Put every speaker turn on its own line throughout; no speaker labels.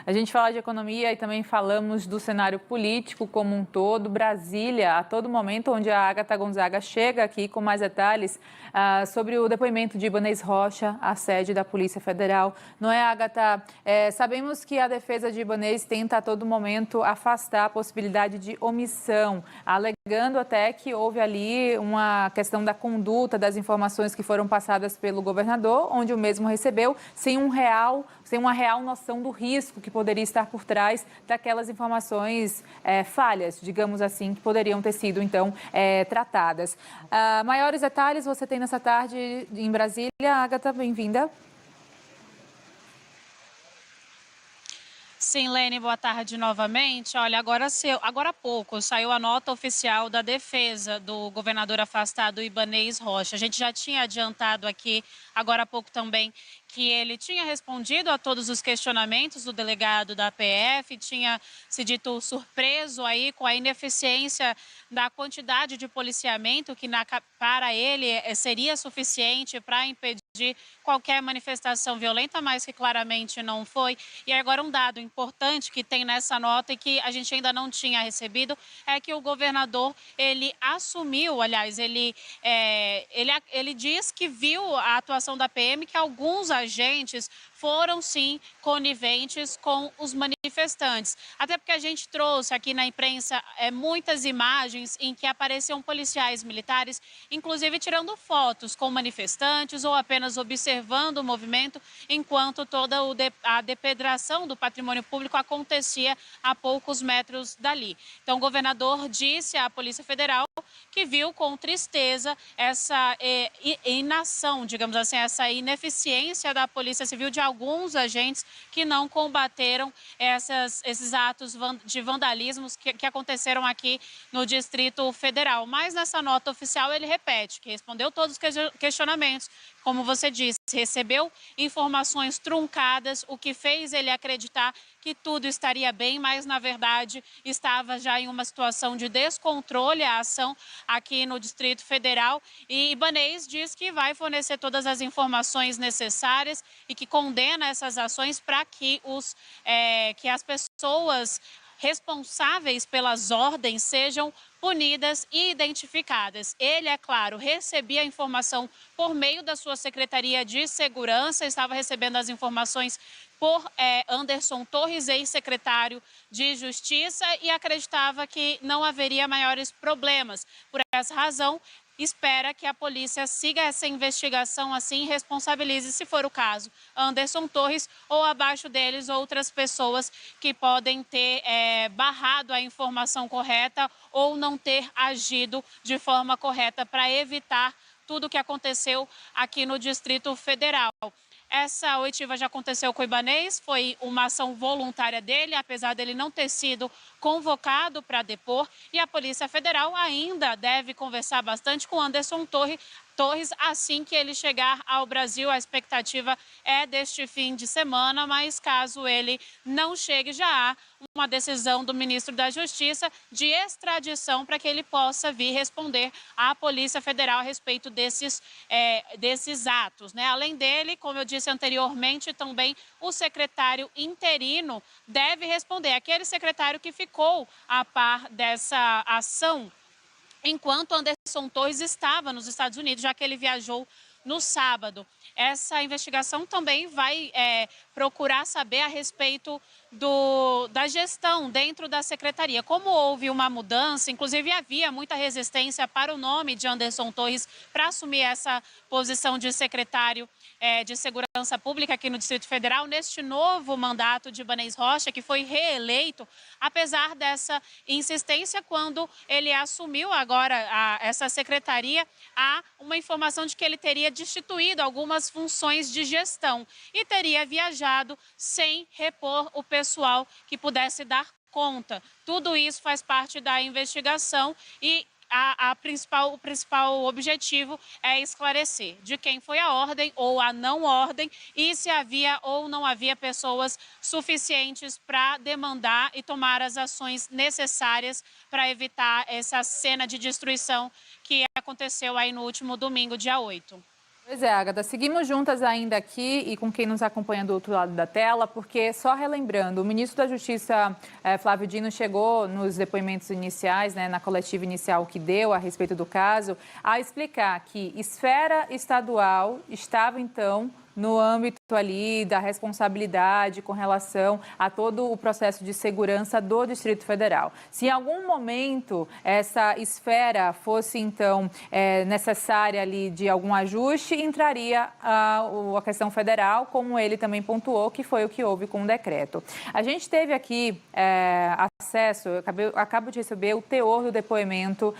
A gente fala de economia e também falamos do cenário político como um todo. Brasília, a todo momento, onde a Agatha Gonzaga chega aqui com mais detalhes sobre o depoimento de Ibanez Rocha, a sede da Polícia Federal. Não é, Agatha? Sabemos que a defesa de Ibanez tenta a todo momento afastar a possibilidade de omissão, alegando até que houve ali uma questão da conduta das informações que foram passadas pelo governador, onde o mesmo recebeu, sem uma real noção do risco que poderia estar por trás daquelas informações falhas, digamos assim, que poderiam ter sido, então, tratadas. Maiores detalhes você tem nessa tarde em Brasília. Agatha, bem-vinda.
Sim, Lene, boa tarde novamente. Olha, agora há pouco saiu a nota oficial da defesa do governador afastado Ibanez Rocha. A gente já tinha adiantado aqui, agora há pouco também, que ele tinha respondido a todos os questionamentos do delegado da PF, tinha se dito surpreso aí com a ineficiência da quantidade de policiamento que para ele seria suficiente para impedir qualquer manifestação violenta, mas que claramente não foi. E agora um dado importante que tem nessa nota e que a gente ainda não tinha recebido é que o governador, ele assumiu, aliás, ele diz que viu a atuação da PM, que alguns agentes foram, sim, coniventes com os manifestantes. Até porque a gente trouxe aqui na imprensa muitas imagens em que apareciam policiais militares, inclusive tirando fotos com manifestantes ou apenas observando o movimento, enquanto toda a depredação do patrimônio público acontecia a poucos metros dali. Então, o governador disse à Polícia Federal que viu com tristeza essa inação, digamos assim, essa ineficiência da Polícia Civil, de alguns agentes que não combateram esses atos de vandalismos que aconteceram aqui no Distrito Federal. Mas nessa nota oficial ele repete que respondeu todos os questionamentos, como você disse, recebeu informações truncadas, o que fez ele acreditar que tudo estaria bem, mas na verdade estava já em uma situação de descontrole a ação aqui no Distrito Federal. E Ibanez diz que vai fornecer todas as informações necessárias e que condena essas ações para que as pessoas responsáveis pelas ordens sejam punidas e identificadas. Ele, é claro, recebia a informação por meio da sua Secretaria de Segurança, estava recebendo as informações por Anderson Torres, ex-secretário de Justiça, e acreditava que não haveria maiores problemas. Por essa razão, espera que a polícia siga essa investigação assim e responsabilize, se for o caso, Anderson Torres ou abaixo deles outras pessoas que podem ter barrado a informação correta ou não ter agido de forma correta para evitar tudo o que aconteceu aqui no Distrito Federal. Essa oitiva já aconteceu com o Ibanez, foi uma ação voluntária dele, apesar dele não ter sido convocado para depor. E a Polícia Federal ainda deve conversar bastante com Anderson Torres assim que ele chegar ao Brasil. A expectativa é deste fim de semana, mas caso ele não chegue, já há uma decisão do ministro da Justiça de extradição para que ele possa vir responder à Polícia Federal a respeito desses atos, né? Além dele, como eu disse anteriormente, também o secretário interino deve responder, aquele secretário que ficou a par dessa ação enquanto Anderson Torres estava nos Estados Unidos, já que ele viajou no sábado. Essa investigação também vai procurar saber a respeito da gestão dentro da secretaria. Como houve uma mudança, inclusive havia muita resistência para o nome de Anderson Torres para assumir essa posição de secretário de Segurança Pública aqui no Distrito Federal, neste novo mandato de Ibanez Rocha, que foi reeleito, apesar dessa insistência, quando ele assumiu agora essa secretaria, há uma informação de que ele teria destituído algumas funções de gestão e teria viajado sem repor o pessoal que pudesse dar conta. Tudo isso faz parte da investigação e o principal objetivo é esclarecer de quem foi a ordem ou a não ordem e se havia ou não havia pessoas suficientes para demandar e tomar as ações necessárias para evitar essa cena de destruição que aconteceu aí no último domingo, dia 8.
Pois é, Agatha, seguimos juntas ainda aqui e com quem nos acompanha do outro lado da tela, porque só relembrando, o ministro da Justiça, Flávio Dino, chegou nos depoimentos iniciais, né, na coletiva inicial que deu a respeito do caso, a explicar que esfera estadual estava, então, no âmbito ali da responsabilidade com relação a todo o processo de segurança do Distrito Federal. Se em algum momento essa esfera fosse, então, necessária ali de algum ajuste, entraria a questão federal, como ele também pontuou, que foi o que houve com o decreto. A gente teve aqui acesso, eu acabo de receber o teor do depoimento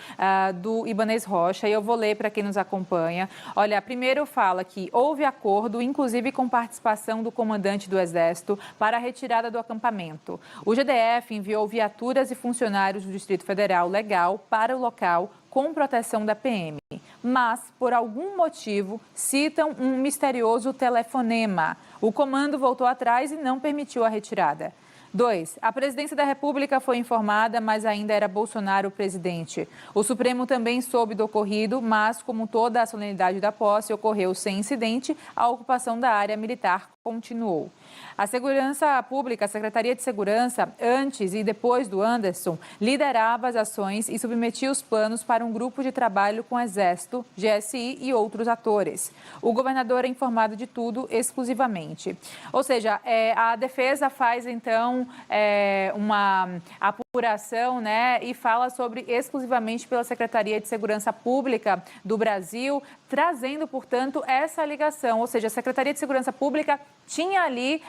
do Ibanez Rocha, e eu vou ler para quem nos acompanha. Olha, primeiro fala que houve acordo, inclusive com participação do comandante do Exército, para a retirada do acampamento. O GDF enviou viaturas e funcionários do Distrito Federal Legal para o local com proteção da PM. Mas, por algum motivo, citam um misterioso telefonema. O comando voltou atrás e não permitiu a retirada. 2. A presidência da República foi informada, mas ainda era Bolsonaro o presidente. O Supremo também soube do ocorrido, mas, como toda a solenidade da posse ocorreu sem incidente, a ocupação da área militar continuou. A Segurança Pública, a Secretaria de Segurança, antes e depois do Anderson, liderava as ações e submetia os planos para um grupo de trabalho com Exército, GSI e outros atores. O governador é informado de tudo exclusivamente. Ou seja, a defesa faz, então, uma apuração, né, e fala sobre exclusivamente pela Secretaria de Segurança Pública do Brasil, trazendo, portanto, essa ligação. Ou seja, a Secretaria de Segurança Pública tinha ali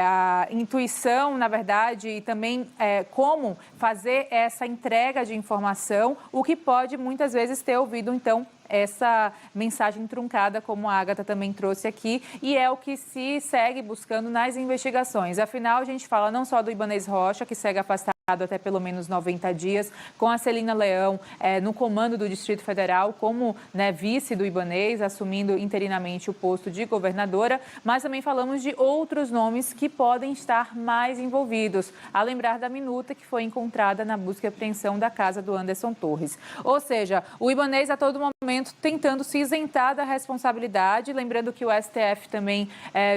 a intuição, na verdade, e também como fazer essa entrega de informação, o que pode muitas vezes ter ouvido, então, essa mensagem truncada, como a Agatha também trouxe aqui, e é o que se segue buscando nas investigações. Afinal, a gente fala não só do Ibanez Rocha, que segue afastado até pelo menos 90 dias, com a Celina Leão no comando do Distrito Federal, como, né, vice do Ibanez, assumindo interinamente o posto de governadora, mas também falamos de outros nomes que podem estar mais envolvidos, a lembrar da minuta que foi encontrada na busca e apreensão da casa do Anderson Torres. Ou seja, o Ibanez a todo momento tentando se isentar da responsabilidade, lembrando que o STF também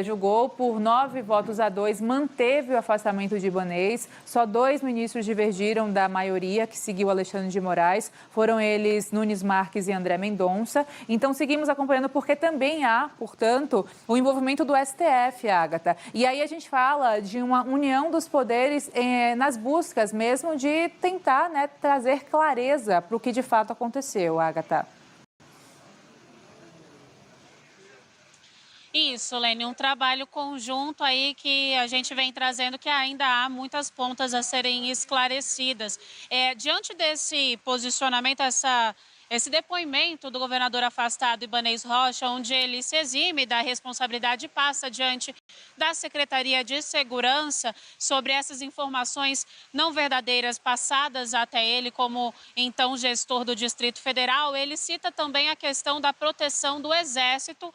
julgou por 9 votos a 2, manteve o afastamento de Ibanez, só 2 ministros divergiram da maioria que seguiu Alexandre de Moraes, foram eles Nunes Marques e André Mendonça. Então, seguimos acompanhando porque também há, portanto, o envolvimento do STF, Agatha. E aí a gente fala de uma união dos poderes nas buscas mesmo de tentar, né, trazer clareza para o que de fato aconteceu, Agatha.
Isso, Lene, um trabalho conjunto aí que a gente vem trazendo que ainda há muitas pontas a serem esclarecidas. Diante desse posicionamento, esse depoimento do governador afastado Ibanez Rocha, onde ele se exime da responsabilidade e passa diante da Secretaria de Segurança sobre essas informações não verdadeiras passadas até ele como então gestor do Distrito Federal, ele cita também a questão da proteção do Exército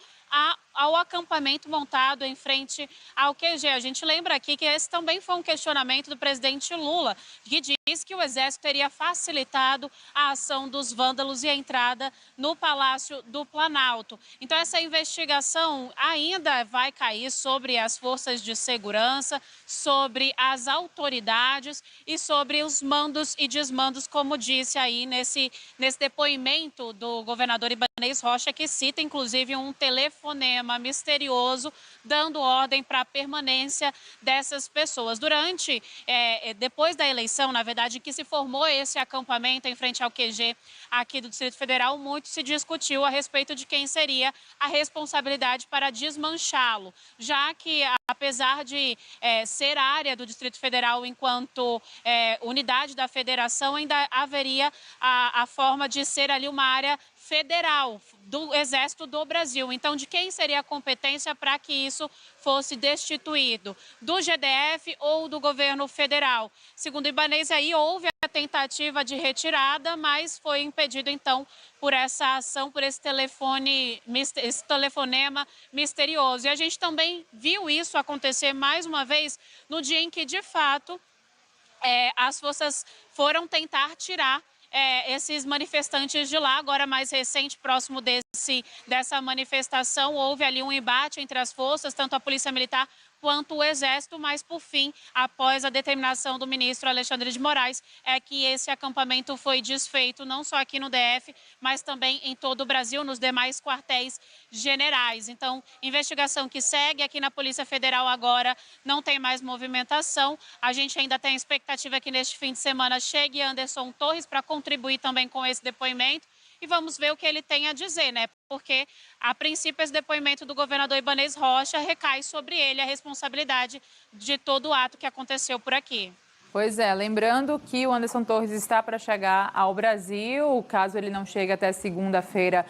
ao acampamento montado em frente ao QG. A gente lembra aqui que esse também foi um questionamento do presidente Lula, que diz que o Exército teria facilitado a ação dos vândalos e a entrada no Palácio do Planalto. Então, essa investigação ainda vai cair sobre as forças de segurança, sobre as autoridades e sobre os mandos e desmandos, como disse aí nesse depoimento do governador Ibanez Rocha, que cita, inclusive, um telefonema misterioso dando ordem para a permanência dessas pessoas. Depois da eleição, na verdade, que se formou esse acampamento em frente ao QG aqui do Distrito Federal, muito se discutiu a respeito de quem seria a responsabilidade para desmanchá-lo, já que, apesar de ser área do Distrito Federal enquanto unidade da federação, ainda haveria a forma de ser ali uma área federal do Exército do Brasil. Então, de quem seria a competência para que isso fosse destituído? Do GDF ou do governo federal? Segundo Ibanez, aí houve a tentativa de retirada, mas foi impedido, então, por essa ação, por esse telefonema misterioso. E a gente também viu isso acontecer mais uma vez no dia em que, de fato, as forças foram tentar tirar esses manifestantes de lá. Agora, mais recente, próximo dessa manifestação, houve ali um embate entre as forças, tanto a Polícia Militar quanto o Exército, mas, por fim, após a determinação do ministro Alexandre de Moraes, é que esse acampamento foi desfeito, não só aqui no DF, mas também em todo o Brasil, nos demais quartéis generais. Então, investigação que segue aqui na Polícia Federal agora, não tem mais movimentação. A gente ainda tem a expectativa que neste fim de semana chegue Anderson Torres para contribuir também com esse depoimento. E vamos ver o que ele tem a dizer, né? Porque, a princípio, esse depoimento do governador Ibanez Rocha recai sobre ele a responsabilidade de todo o ato que aconteceu por aqui.
Pois é, lembrando que o Anderson Torres está para chegar ao Brasil, caso ele não chegue até segunda-feira,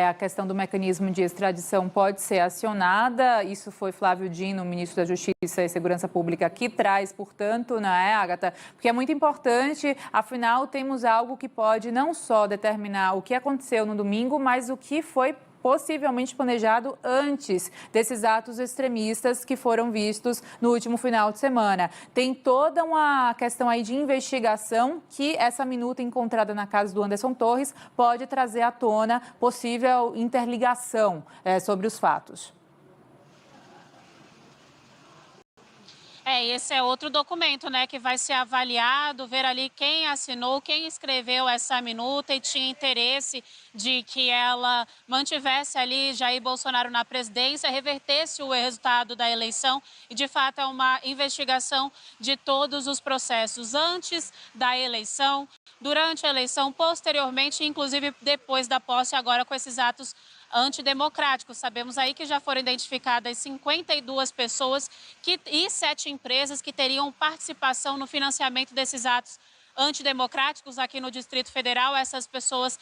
a questão do mecanismo de extradição pode ser acionada. Isso foi Flávio Dino, ministro da Justiça e Segurança Pública, que traz, portanto, né, Agatha? Porque é muito importante, afinal, temos algo que pode não só determinar o que aconteceu no domingo, mas o que foi possivelmente planejado antes desses atos extremistas que foram vistos no último final de semana. Tem toda uma questão aí de investigação que essa minuta encontrada na casa do Anderson Torres pode trazer à tona possível interligação sobre os fatos.
Esse é outro documento, né, que vai ser avaliado, ver ali quem assinou, quem escreveu essa minuta e tinha interesse de que ela mantivesse ali Jair Bolsonaro na presidência, revertesse o resultado da eleição. E, de fato, é uma investigação de todos os processos antes da eleição, durante a eleição, posteriormente, inclusive depois da posse, agora com esses atos antidemocráticos. Sabemos aí que já foram identificadas 52 pessoas e 7 empresas que teriam participação no financiamento desses atos antidemocráticos aqui no Distrito Federal. Essas pessoas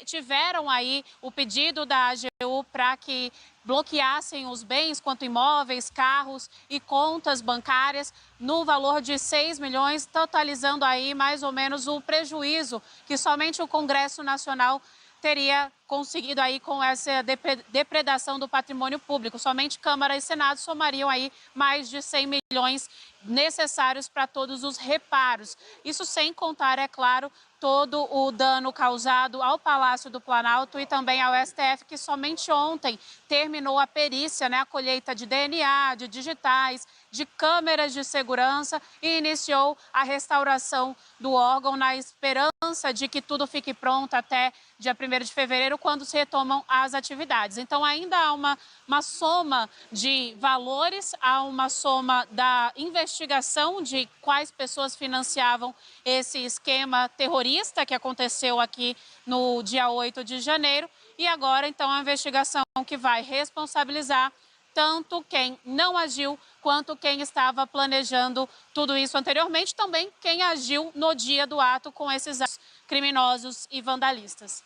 tiveram aí o pedido da AGU para que bloqueassem os bens, quanto imóveis, carros e contas bancárias, no valor de 6 milhões, totalizando aí mais ou menos o prejuízo que somente o Congresso Nacional teria conseguido aí com essa depredação do patrimônio público. Somente Câmara e Senado somariam aí mais de 100 milhões necessários para todos os reparos. Isso sem contar, é claro, todo o dano causado ao Palácio do Planalto e também ao STF, que somente ontem terminou a perícia, né, a colheita de DNA, de digitais, de câmeras de segurança e iniciou a restauração do órgão na esperança de que tudo fique pronto até dia 1º de fevereiro, quando se retomam as atividades. Então, ainda há uma soma de valores, há uma soma da investigação de quais pessoas financiavam esse esquema terrorista que aconteceu aqui no dia 8 de janeiro. E agora, então, a investigação que vai responsabilizar tanto quem não agiu quanto quem estava planejando tudo isso anteriormente, também quem agiu no dia do ato com esses atos criminosos e vandalistas.